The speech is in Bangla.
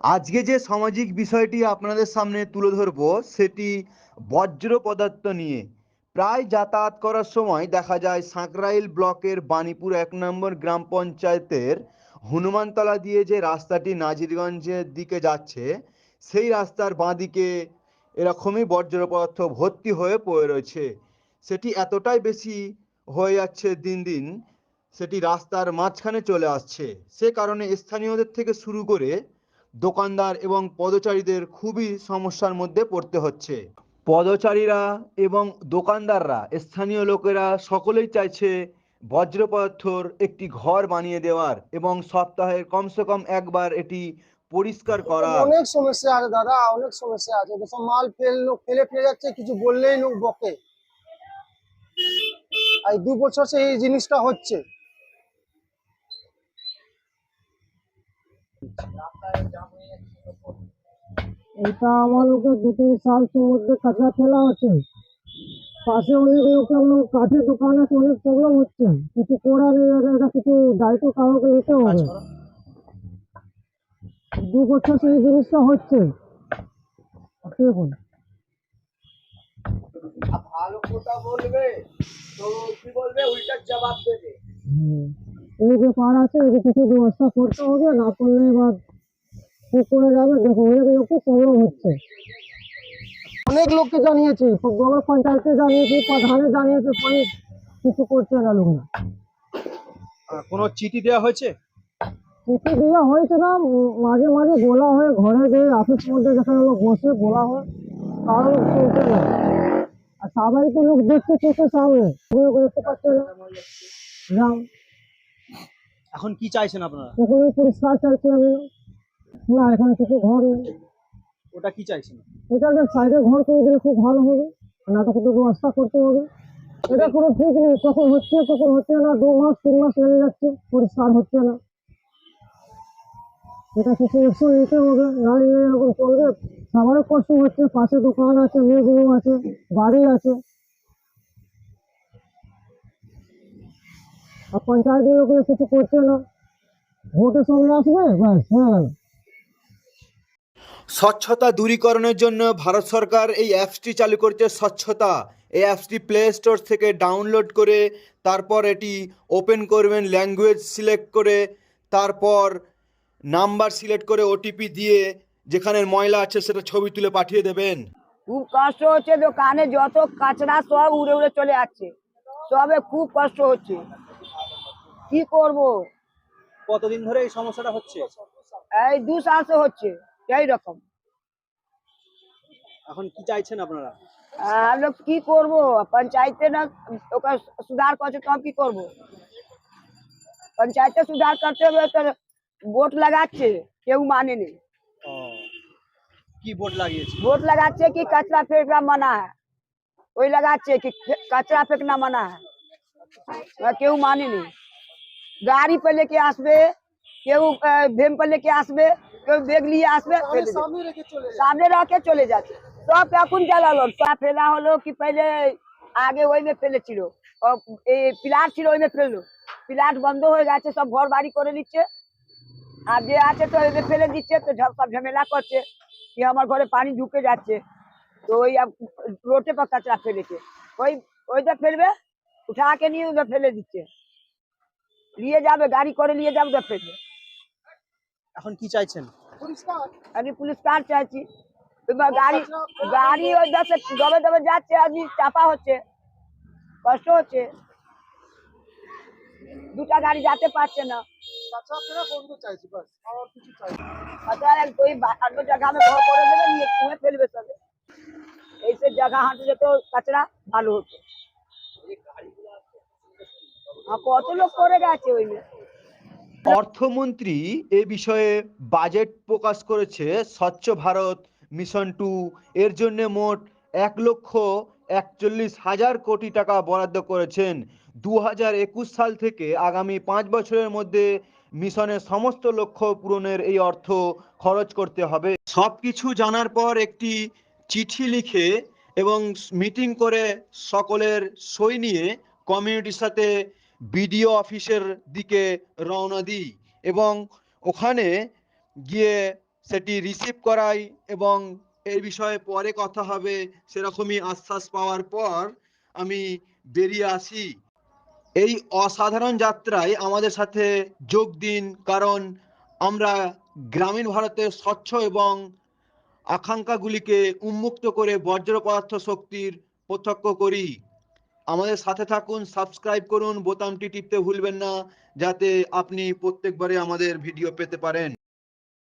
আজকে যে সামাজিক বিষয়টি আপনাদের সামনে তুলে ধরবো সেটি বর্জ্য পদার্থ নিয়ে। প্রায় যাতায়াত করার সময় দেখা যায় সাঁকরাইল ব্লকের বাণীপুর 1 নম্বর গ্রাম পঞ্চায়েতের হনুমানতলা দিয়ে যে রাস্তাটি নাজিরগঞ্জের দিকে যাচ্ছে, সেই রাস্তার বাঁদিকে এরকমই বর্জ্য পদার্থ ভর্তি হয়ে পড়ে রয়েছে। সেটি এতটাই বেশি হয়ে যাচ্ছে দিন দিন, সেটি রাস্তার মাঝখানে চলে আসছে। সে কারণে স্থানীয়দের থেকে শুরু করে দোকানদার এবং পদচারীদের খুবই সমস্যার মধ্যে পড়তে হচ্ছে। পদচারীরা এবং দোকানদাররা, স্থানীয় লোকেরা সকলেই চাইছে বর্জ্য পদার্থর একটি ঘর বানিয়ে দেওয়ার এবং সপ্তাহের কমসে কম একবার এটি পরিষ্কার করার। অনেক সমস্যা আছে দাদা, অনেক সমস্যা আছে। সব মাল লোক ফেলে ফেলে যাচ্ছে, কিছু বললেই লোক বকে। আর 2 বছর সে এই জিনিসটা হচ্ছে। এটা আমার লোকের 2-3 সাল মধ্যে কাঁচা ফেলা হচ্ছে। পাশে অনেক লোক কাঠের দোকান আছে, অনেক প্রবলেম হচ্ছে। কিছু করার নেই, এটা কিছু দায়িত্ব কাউকে নিতে হবে। 2 বছর সেই জিনিসটা হচ্ছে। দেখুন, ভালো কথা বলবে তো কি বলবে, উল্টা জবাব দেবে। এই যে পার আছে, এই কিছু ব্যবস্থা করতে হবে, না করলে এবার কি করে যাবে। দেখো, অনেক লোককে প্রবলেম হচ্ছে। অনেক লোককে জানিয়েছি, ব্লক পঞ্চায়েতে জানিয়েছি, প্রধানে জানিয়েছি, কিছু করছে না লোকরা। কোনো চিঠি দেওয়া হয়েছে? চিঠি দেওয়া হয়েছে না, মাঝে মাঝে বলা হয়, ঘরে গিয়ে অফিস মধ্যে যেখানে লোক বসে বলা হয়, কারো লোক শুনছে না। আর সবাই তো লোক দেখতে চোখের সামনে, দেখতে পাচ্ছে না। এখন কি চাইছেন আপনারা? এখানে পরিষ্কার চাইছি আমি। না, এখানে কিছু ঘর নেই। ওটা কি চাইছেন? এটা সাইডে ঘর করে দিলে খুব ভালো হবে, না তো কিছু ব্যবস্থা করতে হবে। এটা কোনো ঠিক নেই, কখন হচ্ছে কখন হচ্ছে না, 2 মাস 3 মাস লেগে যাচ্ছে, পরিষ্কার হচ্ছে না। এটা কিছু অ্যাকশন নিতে হবে, না নিলে এরকম চলবে। সবারও কষ্ট হচ্ছে, পাশে দোকান আছে, মেয়েগুলো আছে, বাড়ি আছে। আর পঞ্চায়েতের লোকেরা কিছু করছে না। ভোটের সময় আসবে, ব্যাস হয়ে গেল। স্বচ্ছতা দূরীকরণের জন্য ভারত সরকার এই অ্যাপসটি চালু করছে, স্বচ্ছতা। এই অ্যাপসটি প্লে স্টোর থেকে ডাউনলোড করে তারপর এটি ওপেন করবেন, ল্যাঙ্গুয়েজ সিলেক্ট করে তারপর নাম্বার সিলেক্ট করে ওটিপি দিয়ে যেখানে ময়লা আছে সেটা ছবি তুলে পাঠিয়ে দেবেন। খুব কষ্ট হচ্ছে, দোকানে যত কাঁচড়া সব উড়ে উড়ে চলে যাচ্ছে, সবে খুব কষ্ট হচ্ছে। কি করব? কতদিন ধরে এই সমস্যাটা হচ্ছে? এই 2 সাল से হচ্ছে এই রকম। এখন কি চাইছেন আপনারা? हम लोग কি করব? পঞ্চায়েতে না ওকে সুধার করছে, তো কি করব? পঞ্চায়েতে সুধার করতে হবে তো ভোট লাগাচ্ছে, কেউ মানে নেই। কি বোর্ড লাগিয়েছে? ভোট লাগাচ্ছে कि कचरा फेंकना मना है, वही लगाচ্ছে कि कचरा फेंकना मना है, কেউ মানে নেই। গাড়ি पे लेके আসবে, কেউ ভেন पे लेके আসবে, কেউ ব্যাগ নিয়ে আসবে, সামনে রেখে চলে যাচ্ছে। সব এখন জ্বালালো, সব ফেলা হলো কি পহলে আগে ওই में ফেলেছিল, এই প্লাট ছিল ওই में ফেললো, প্লাট বন্ধ হয়ে গেছে, সব ঘর বাড়ি করে নিচ্ছে। আর যে আছে তো ওই में ফেলে দিচ্ছে, তো সব ঝামেলা করছে कि আমার ঘরে পানি ঢুকে যাচ্ছে। তো ওই रोड पर कचरा ফেলেছে, ওই ওইটা ফেলবে, উঠা के নিয়ে উधर ফেলে দিচ্ছে, নিয়ে যাবে গাড়ি করে নিয়ে যাবে উधर ফেলবে। এখন কি চাইছেন? আমি পুরস্কার চাইছি। এবার গাড়ি গাড়ি ওই যাচ্ছে, দবে দবে যাচ্ছে, আদমি চাপা হচ্ছে, কষ্ট হচ্ছে, দুটা গাড়ি যেতে পারছে না। कोई अन्य जगह में घर করে দেবে, নিয়ে কুয়ে ফেলবে সবে। এইসব জায়গা হাঁটলে তো কাচরা ভালো হতো। কত লোক করে গেছে ওই में। অর্থমন্ত্রী এ বিষয়ে বাজেট প্রকাশ করেছে। স্বচ্ছ ভারত মিশন 2 এর জন্য মোট 1,41,000 কোটি টাকা বরাদ্দ করেছেন। 2021 সাল থেকে আগামী 5 বছরের মধ্যে মিশনের সমস্ত লক্ষ্য পূরণের এই অর্থ খরচ করতে হবে। সবকিছু জানার পর একটি চিঠি লিখে এবং মিটিং করে সকলের সই নিয়ে কমিউনিটির সাথে বিডিও অফিসের দিকে রওনা দিই এবং ওখানে গিয়ে সেটি রিসিভ করাই এবং এই বিষয়ে পরে কথা হবে সেরকমই আশ্বাস পাওয়ার পর আমি বেরিয়ে আসি। এই অসাধারণ যাত্রায় আমাদের সাথে যোগ দিন, কারণ আমরা গ্রামীণ ভারতের স্বচ্ছ এবং আকাঙ্ক্ষাগুলিকে উন্মুক্ত করে বজ্র পদার্থ শক্তির প্রত্যক্ষ করি। আমাদের সাথে থাকুন, সাবস্ক্রাইব করুন, বোতামটি টিপতে ভুলবেন না, যাতে আপনি প্রত্যেকবারে আমাদের ভিডিও পেতে পারেন।